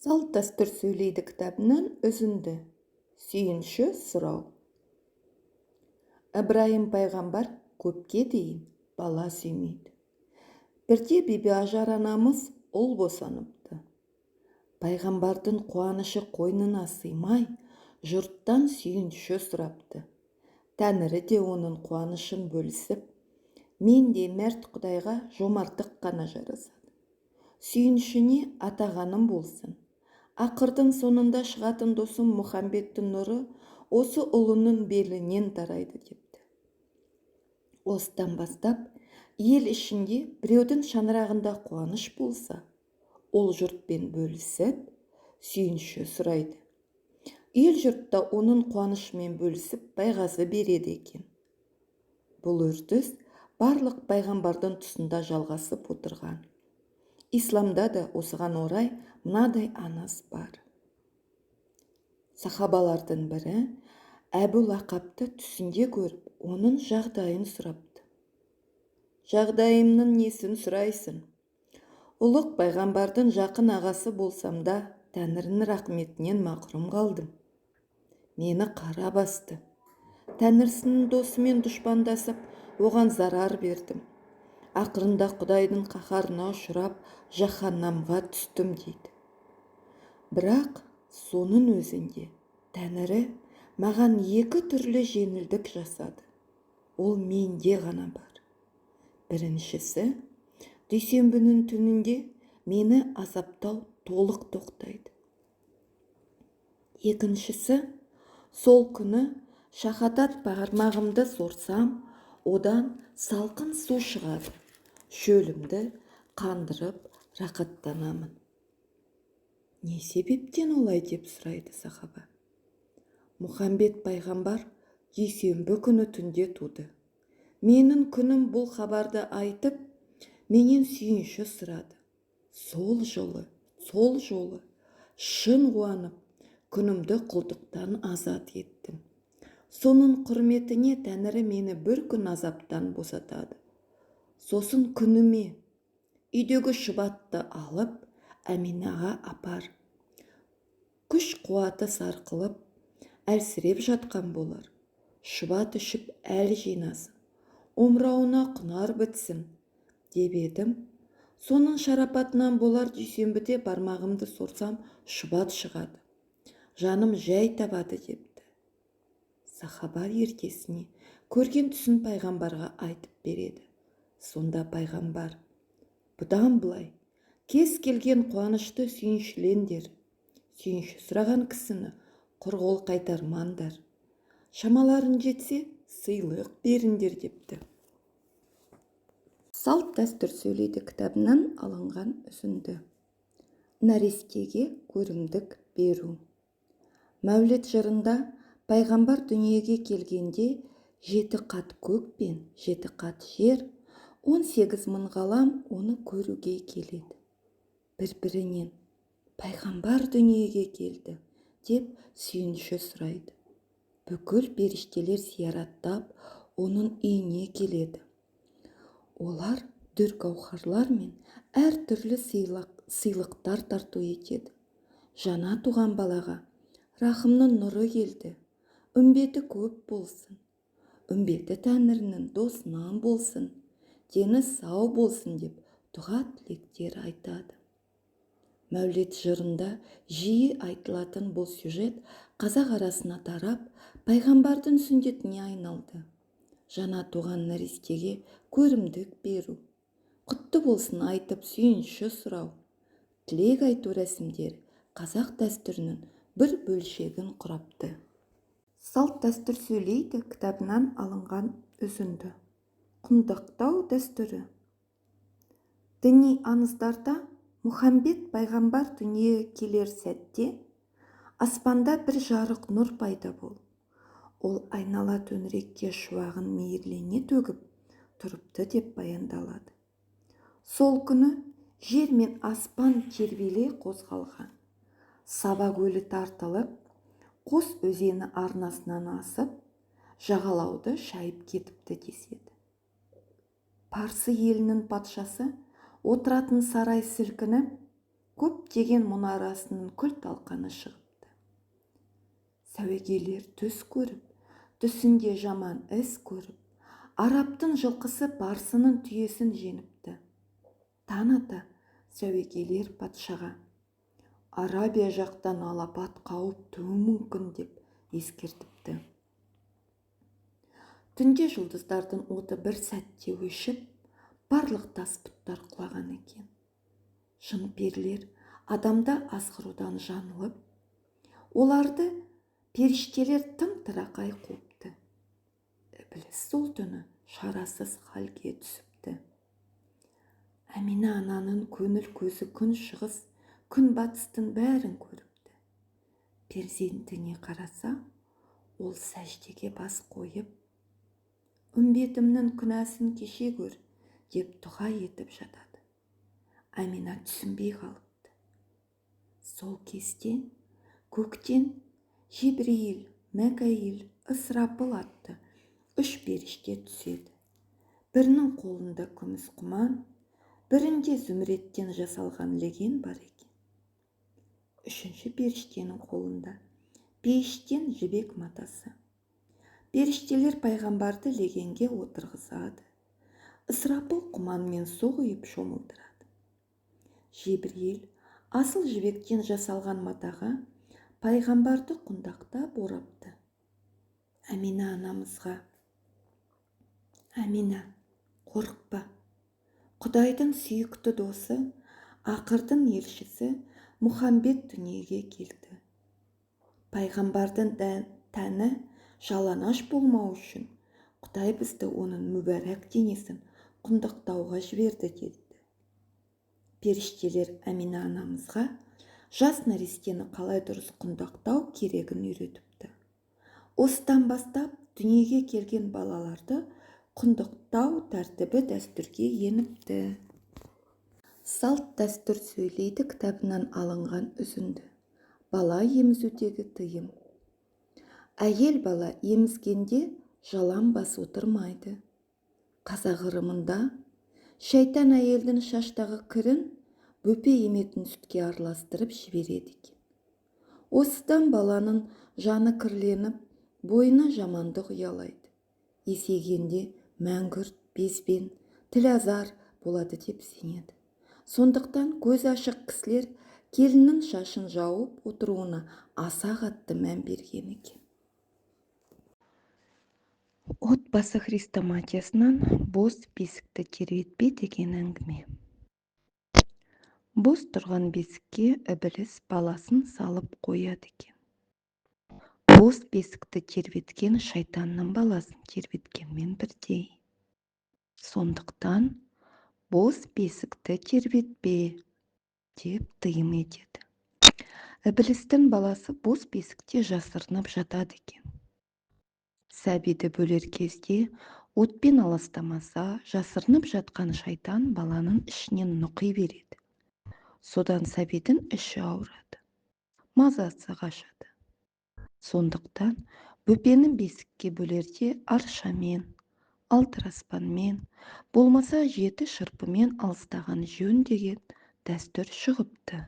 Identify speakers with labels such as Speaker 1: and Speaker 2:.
Speaker 1: Салт дәстүр сөйлейді кітабынан үзінді. Сүйінші сұрау. Ибраим пайғамбар көпке дейін бала сүймейді. Бірде Биби Ажар анамыз ұл босаныпты. Пайғамбардың қуанышы қойнына сыймай, жұрттан сүйінші сұрапты. Тәңірі де оның қуанышын бөлісіп, мен де мәрт Құдайға жомарттық қана жарасады. Сүйіншіне атағаным болсын. Ақырдың сонында шығатын досым Мұхамбеттің нұры осы ұлының белінен тарайды депті. Осыдан бастап, ел ішінде біреудің шаңырағында қуаныш болса, ол жұртпен бөлісіп, сүйінші сұрайды. Ел жұртта оның қуанышымен бөлісіп, байғазы береді екен. Бұл үрдіс барлық пайғамбардың тұсында жалғасып отырған. Исламда да осыған орай мынадай аңыз бар. Сахабалардың бірі Әбу Лақапты түсінде көріп, оның жағдайын сұрапты. Жағдайымның несін сұрайсың? Ұлық пайғамбардың жақын ағасы болсам да, Тәңірінің рахметінен мақрұм қалдым. Мені қара басты. Тәңірсінің досымен дұшпандасып, оған зарар бердім. Ақырында Құдайдың қаһарына ұшырап, жаһаннамға түстім дейді. Бірақ соның өзінде Тәңірі маған екі түрлі жеңілдік жасады. Ол менде ғана бар. Біріншісі, дүйсенбінің түнінде мені азаптау толық тоқтайды. Екіншісі, сол күні шахадат бармағымды сорсам, одан салқын су шығады. Шөлімді қандырып, рақаттанамын. Не себептен олай деп сұрайды сахаба. Мұхамбет пайғамбар дүйсенбі күні түнде туды. Менің күнім бұл хабарды айтып, менен сүйінші сұрады. Сол жолы шын қуанып, күнімді құлдықтан азат еттім. Соның құрметіне Тәңірі мені бір күн азаптан босатады. Сосын күніме үйдегі шұбатты алып, Әминаға апар. Күш қуаты сарқылып, әлсіреп жатқан болар. Шұбат ішіп әл жинасын, омырауына құнар бітсін, деп едім. Соның шарапатынан болар дүйсенбіде бармағымды сорсам, шұбат шығады. Жаным жай табады депті. Сахаба ертесіне көрген түсін пайғамбарға айтып береді. Сонда пайғамбар, бұдан былай, кез келген қуанышты сүйіншілендер. Сүйінші сұраған кісіні құр қол қайтармаңдар. Шамаларын жетсе, сыйлық беріңдер депті. Салт дәстүр сөйлейді кітабынан алынған үзінді. Нәрестеге көрімдік беру. Мәулет жырында пайғамбар дүниеге келгенде 7 қат көк пен 7 қат жер, 18 мың ғалам оны көруге келеді. Бір-бірінен пайғамбар дүниеге келді деп сүйінші сұрайды. Бүкіл періштелер зияраттап, оның үйіне келеді. Олар дүр-гауһарлар мен әртүрлі сыйлықтар тарту етеді. Жаңа туған балаға рахымның нұры келді, үмбеті көп болсын, үмбеті Тәңірінің досынан болсын, дені сау болсын деп дұға тілектер айтады. Мәулет жырында жиі айтылатын бұл сюжет қазақ арасына тарап, пайғамбардың сүндетіне айналды. Жаңа туған нәрестеге көрімдік беру, құтты болсын айтып сүйінші сұрау, тілек айту рәсімдері қазақ дәстүрінің бір бөлшегін құрапты. Салт дәстүр сөйлейді кітабынан алынған үзінді. Құндақтау дәстүрі. Діни аңыздарда Мұхамбет пайғамбар дүниеге келер сәтте аспанда бір жарық нұр пайда болды. Ол айнала төңірекке шуағын мейірлене төгіп тұрыпты деп баяндалады. Сол күні жер мен аспан тербеле қозғалған. Саба көлі тартылып, Қос өзені арнасынан асып, жағалауды шайып кетіпті деседі. Парсы елінің патшасы отыратын сарай сілкініп, көптеген мұнарасының күл талқаны шығыпты. Сәуегейлер түс көріп, түсінде жаман іс көріп, Араптың жылқысы парсының түйесін женіпті. Таң ата сәуегейлер патшаға: Арабия жақтан алапат қауіп тууы мүмкін деп ескертіпті. Түнде жұлдыздардың оты бір сәтте өшіп, барлық тас бұттар құлаған екен. Жын перілер адамда азғырудан жаңылып, оларды періштелер тым-тырақай қуыпты. Ібіліс сол түні шарасыз халге түсіпті. Әмина ананың көңіл көзі күн шығыс, күн батыстың бәрін көріпті. Перзентіне қараса, ол сәждеге бас қойып, үмбетімнің күнәсін кеше көр деп дұға етіп жатады. Әмина түсінбей қалыпты. Сол кезде көктен Жебірейіл, Мәкәйіл, Ысырапыл атты 3 періште түседі. Бірінің қолында күміс құман, бірінде зүміреттен жасалған леген бар екен. 3-ші періштенің қолында пейіштен жібек матасы. Періштелер пайғамбарды легенге отырғызады. Ысырапыл құманмен су құйып шомылдырады. Жебірейіл асыл жібектен жасалған матаға пайғамбарды құндақтап орапты. Әмина анамызға: Әмина, қорықпа. Құдайдың сүйікті досы, ақырдың елшісі Мұхамбет дүниеге келді. Пайғамбардың тәні жалаңаш болмау үшін Құдай бізді оның мүбәрәк денесін құндақтауға жіберді деді. Періштелер Әмина анамызға жас нәрестені қалай дұрыс құндақтау керегін үйретіпті. Осыдан бастап дүниеге келген балаларды құндақтау тәртібі дәстүрге еніпті. Салт дәстүр сөйлейді кітабынан алынған үзінді. Бала емізудегі тыйым. Әйел бала емізгенде жалаң бас отырмайды. Қазақ ырымында шайтан әйелдің шаштағы кірін бөпе еметін сүтке араластырып жібереді екен. Осыдан баланың жаны кірленіп, бойына жамандық ұялайды. Есейгенде мәңгүрт, безбен, тілазар болады деп сенеді. Сондықтан көз ашық кісілер келіннің шашын жауып отыруына аса қатты мән берген екен. Отбасы хрестоматиясынан бос бесікті тербетпе деген әңгіме. Бос тұрған бесікке ібіліс баласын салып қояды екен. Бос бесікті тербеткен шайтанның баласын тербеткенмен бірдей. Сондықтан бос бесікті тербетпе деп тыйым етеді. Ібілістің баласы бос бесікте жасырынып жатады екен. Сәбиді бөлер кезде отпен аластамаса, жасырынып жатқан шайтан баланың ішінен нұқи береді. Содан сәбидің іші ауырады, мазасы қашады. Сондықтан бөпені бесікке бөлерде аршамен, алтыраспанмен, болмаса 7 шырпымен алыстаған жөн деген дәстүр шығыпты.